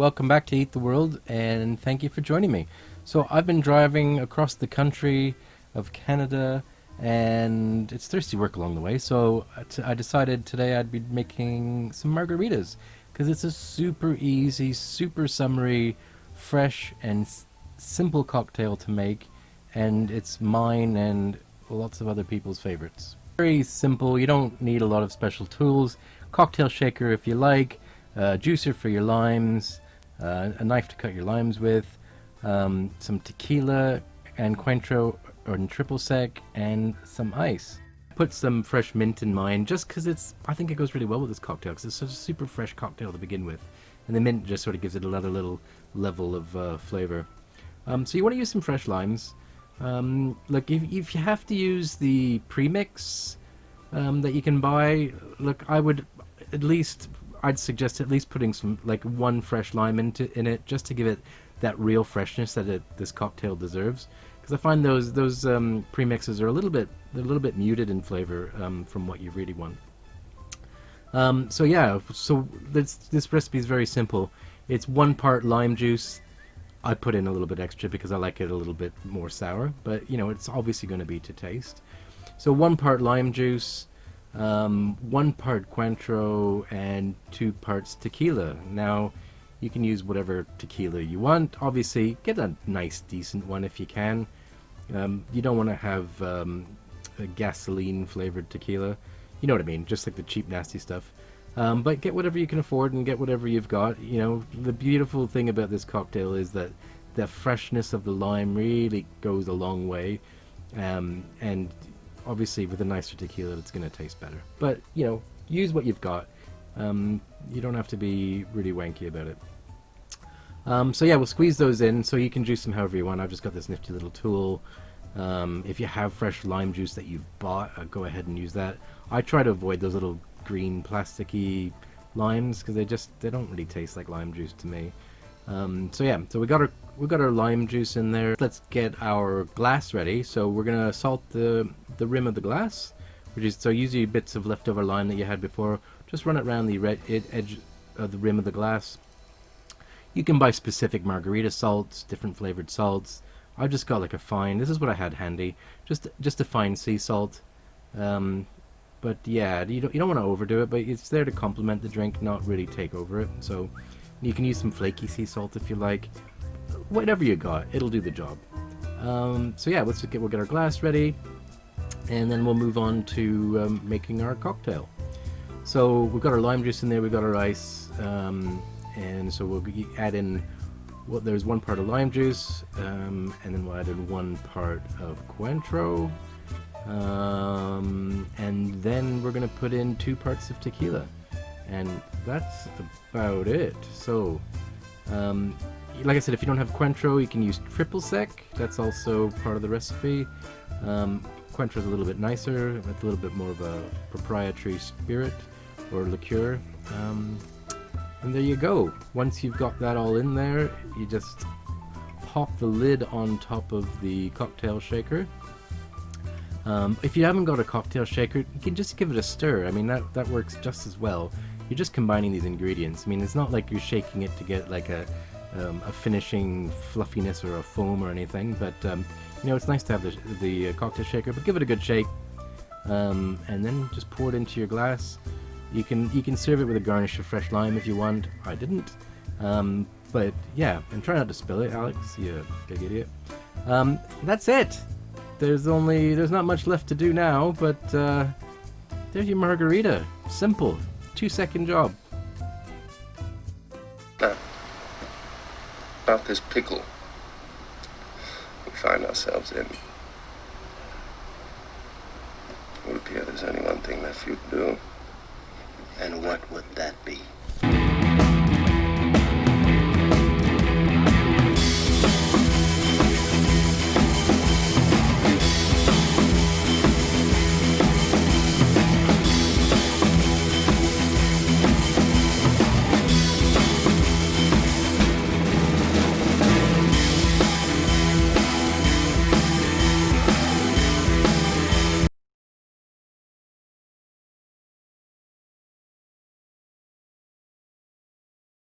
welcome back to Eat the World, and thank you for joining me. So I've been driving across the country of Canada, and it's thirsty work along the way, so I decided today I'd be making some margaritas, because it's a super easy, super summery, fresh, and simple cocktail to make, and it's mine and lots of other people's favorites. Very simple, you don't need a lot of special tools. Cocktail shaker if you like, juicer for your limes, a knife to cut your limes with, some tequila and Cointreau or triple sec, and some ice. Put some fresh mint in mine just because I think it goes really well with this cocktail because it's such a super fresh cocktail to begin with, and the mint just sort of gives it another little level of flavor. So you want to use some fresh limes. Look, if you have to use the premix that you can buy, look, I'd suggest at least putting some, like, one fresh lime in it just to give it that real freshness that this cocktail deserves. Because I find those premixes are a little bit muted in flavor from what you really want. So this recipe is very simple. It's 1 part lime juice. I put in a little bit extra because I like it a little bit more sour, but you know, it's obviously going to be to taste. So 1 part lime juice, 1 part Cointreau, and 2 parts tequila. Now, you can use whatever tequila you want. Obviously, get a nice, decent one if you can. You don't want to have a gasoline-flavored tequila. You know what I mean, just like the cheap, nasty stuff. But get whatever you can afford and get whatever you've got. You know, the beautiful thing about this cocktail is that the freshness of the lime really goes a long way. And obviously with a nicer tequila it's going to taste better. But, you know, use what you've got. You don't have to be really wanky about it. So yeah, we'll squeeze those in so you can juice them however you want. I've just got this nifty little tool. If you have fresh lime juice that you've bought, go ahead and use that. I try to avoid those little green plasticky limes because they don't really taste like lime juice to me. So we got our lime juice in there. Let's get our glass ready. So we're gonna salt the rim of the glass, so usually bits of leftover lime that you had before. Just run it around the edge of the rim of the glass. You can buy specific margarita salts, different flavored salts. I've just got like a fine. This is what I had handy. Just a fine sea salt. But yeah, you don't want to overdo it, but it's there to complement the drink, not really take over it. So you can use some flaky sea salt if you like. Whatever you got, it'll do the job. So yeah, we'll get our glass ready, and then we'll move on to making our cocktail. So we've got our lime juice in there, we've got our ice, and so we'll add in. There's 1 part of lime juice, and then we'll add in 1 part of Cointreau. And then we're going to put in 2 parts of tequila, and that's about it. So like I said, if you don't have Cointreau, you can use triple sec. That's also part of the recipe. Cointreau is a little bit nicer, with a little bit more of a proprietary spirit or liqueur. And there you go. Once you've got that all in there, you just pop the lid on top of the cocktail shaker. If you haven't got a cocktail shaker, you can just give it a stir. I mean, that works just as well. You're just combining these ingredients. I mean, it's not like you're shaking it to get like a finishing fluffiness or a foam or anything, but you know, it's nice to have the cocktail shaker. But give it a good shake, and then just pour it into your glass. You can serve it with a garnish of fresh lime if you want. I didn't, but yeah, and try not to spill it, Alex. You big idiot. That's it. There's not much left to do now, but there's your margarita. Simple, 2-second job. Now, about this pickle we find ourselves in, it would appear there's only one thing left for you to do. And what would that be?